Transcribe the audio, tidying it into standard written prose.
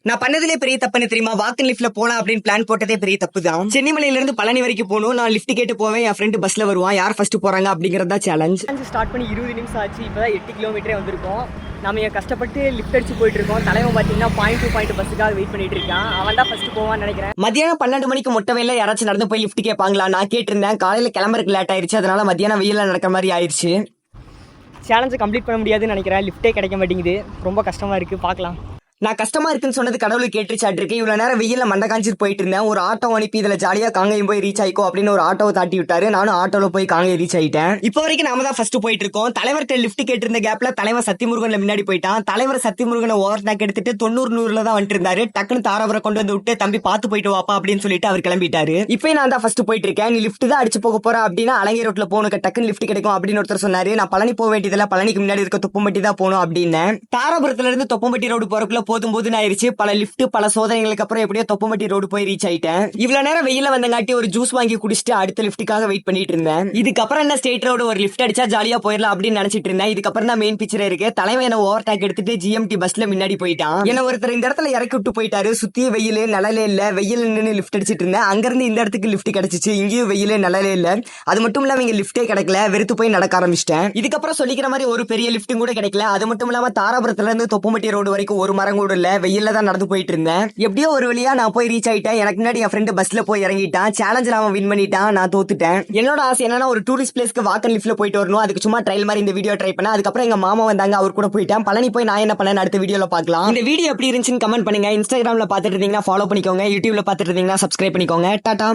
நான் பண்ணதுலே பெரிய தப்புன்னு தெரியுமா? வாக்கிங் லிஃப்ட்ல போலாம் அப்படின்னு பிளான் போட்டதே பெரிய தப்பு தான். சென்னிமலையில இருந்து பழனி வரைக்கும் போகணும். நான் லிஃப்ட் கேட்டு போவேன், என் ஃப்ரெண்டு பஸ்ல வருவான். யார் ஃபர்ஸ்ட் போறாங்க அப்படிங்கறதா சேலஞ்ச். ஸ்டார்ட் பண்ணி 20 நிமிஷம் ஆச்சு. இப்பதான் 8 கிலோமீட்டரே வந்திருக்கோம். நம்ம கஷ்டப்பட்டு லிஃப்ட் அடிச்சு போயிட்டு இருக்கோம். தலைவன் பாத்தீங்கன்னா பாயிண்ட் டு பாயிண்ட் பஸ்ஸுக்காக வெயிட் பண்ணிட்டு இருக்கான். அவன் தான் ஃபர்ஸ்ட் போவான்னு நினைக்கிறேன். மத்தியானம் 12 மணிக்கு மொட்டை வெயில யாராச்சும் நடந்து போய் லிஃப்ட் கேட்பாங்களா? நான் கேட்டிருந்தேன். காலையில கிளம்புறதுக்கு லேட் ஆயிருச்சு, அதனால மத்தியானம் வெயில நடக்கிற மாதிரி ஆயிருச்சு. சேலஞ்சை கம்ப்ளீட் பண்ண முடியாதுன்னு நினைக்கிறேன். லிஃப்டே கிடைக்க மாட்டேங்குது. ரொம்ப கஷ்டமா இருக்கு. பார்க்கலாம். நான் கஷ்டமா இருக்குன்னு சொன்னது கடவுளுக்கு கேட்டுச்சாட்டிருக்கு. இவ்வளவு நேரம் வெயில்ல மண்டை காஞ்சிட்டு போயிட்டு இருந்தேன். ஒரு ஆட்டோ அனுப்பி இதுல ஜாலியா காங்கேயம் போய் ரீச் ஆயிக்கோ அப்படின்னு ஒரு ஆட்டோவை தாட்டி விட்டாரு. நானும் ஆட்டோல போய் காங்கேயம் ரீச் ஆயிட்டேன். இப்போ வரைக்கும் நாம தான் ஃபர்ஸ்ட் போயிட்டு இருக்கோம். தலைவர்கிட்ட லிஃப்ட் கேட்டிருந்த கேப்ல தலைவர் சத்தியமுருகன்ல முன்னாடி போயிட்டான். தலைவர் சத்தியமுருகனை ஓவர் டேக் எடுத்துட்டு 90-100ல தான் வந்துட்டு இருந்தாரு. டக்குன்னு தாராவரை கொண்டு வந்து விட்டு தம்பி பார்த்து போயிட்டு வாப்பா அப்படின்னு சொல்லிட்டு அவர் கிளம்பிட்டாரு. இப்போ நான் தான் ஃபர்ஸ்ட் போயிட்டு இருக்கேன். நீ லிஃப்ட் தான் அடிச்சு போக போற அப்படின்னா அலங்கை ரோட்ல போனுக்கு டக்குன்னு லிஃப்ட் கிடைக்கும் அப்படின்னு ஒருத்தர் சொன்னாரு. நான் பழனி போக வேண்டியதுல பழனிக்கு முன்னாடி இருக்க தொப்பம்பட்டி தான் போகணும் அப்படின்னு. தாராபுரத்துல இருந்து தொப்பம்பட்டி ரோடு போறதுக்குள்ள போதும் ஆயிருச்சு. பல லிஃப்ட் பல சோதனைகளுக்கு அப்புறம் எப்படியோ தொப்பம்பட்டி ரோடு போய் ரீச் ஆயிட்டேன். இவ்வளவு நேரம் வெயில வந்தங்காட்டி ஒரு ஜூஸ் வாங்கி குடிச்சிட்டு அடுத்த லிஃப்ட்டுக்காக வெயிட் பண்ணிட்டு இருந்தேன். இதுக்கப்புறம் என்ன ஸ்டேட் ரோடு ஒரு லிஃப்ட் அடிச்சா ஜாலியா போயிடலாம் அப்படின்னு நினைச்சிட்டு இருந்தேன். இதுக்கப்புறம் தான் மெயின் பிக்சர் இருக்கு. தலைவன் என்ன ஓவர் டேக் எடுத்துட்டு ஜிஎம்டி பஸ்ல முன்னாடி போயிட்டான். என்ன ஒருத்தர் இந்த இடத்துல இறக்கி விட்டு போயிட்டாரு. சுத்தி வெயில் நிழலே இல்ல. வெயில் நின்று லிஃப்ட் அடிச்சிட்டு இருந்தேன். அங்க இருந்து இந்த இடத்துக்கு லிஃப்ட் கிடைச்சிச்சு. இங்கேயும் வெயிலே நிழலே இல்ல. அது மட்டும் இல்லாம இங்க லிஃப்டே கிடைக்கல. வெறுத்து போய் நடக்க ஆரம்பிச்சிட்டேன். இதுக்கப்புறம் சொல்லிக்கிற மாதிரி ஒரு பெரிய லிஃப்டும் கூட கிடைக்கல. அது மட்டும் இல்லாம தாராபுரத்துல இருந்து தொப்பம்பட்டி ரோடு வரைக்கும் ஒரு மரம் கூட இல்ல. வெயில தான் நடந்து போயிட்டு இருந்தேன். எப்படியோ ஒரு வழியா நான் போய் ரீச் ஆயிட்டேன். எனக்கு முன்னாடி என் ஃப்ரெண்ட் பஸ்ல போய் இறங்கிட்டான். சேலஞ்சில் அவன் வின் பண்ணிட்டான். நான் தோத்துட்டேன். என்னோட ஆசை என்னன்னா ஒரு டூரிஸ்ட் பிளேஸ்க்கு வாக்கன் லிஃப்ட்ல போயிட்டு வரணும். அதுக்கு சும்மா ட்ரையல் மாதிரி இந்த வீடியோ ட்ரை பண்ணேன். அதுக்கப்புறம் எங்க மாமா வந்தாங்க, அவர் கூட போயிட்டேன். பழனி போய் நான் என்ன பண்ணேன் அடுத்த வீடியோல பார்க்கலாம். இந்த வீடியோ எப்படி இருந்துச்சுன்னு கமெண்ட் பண்ணுங்க. இன்ஸ்டாகிராம்ல பாத்துட்டு இருந்தீங்கன்னா ஃபாலோ பண்ணிக்கோங்க. யூடியூப்ல பாத்துட்டு இருந்தீங்கன்னா சப்ஸ்கிரைப் பண்ணிக்கோங்க. டாடா.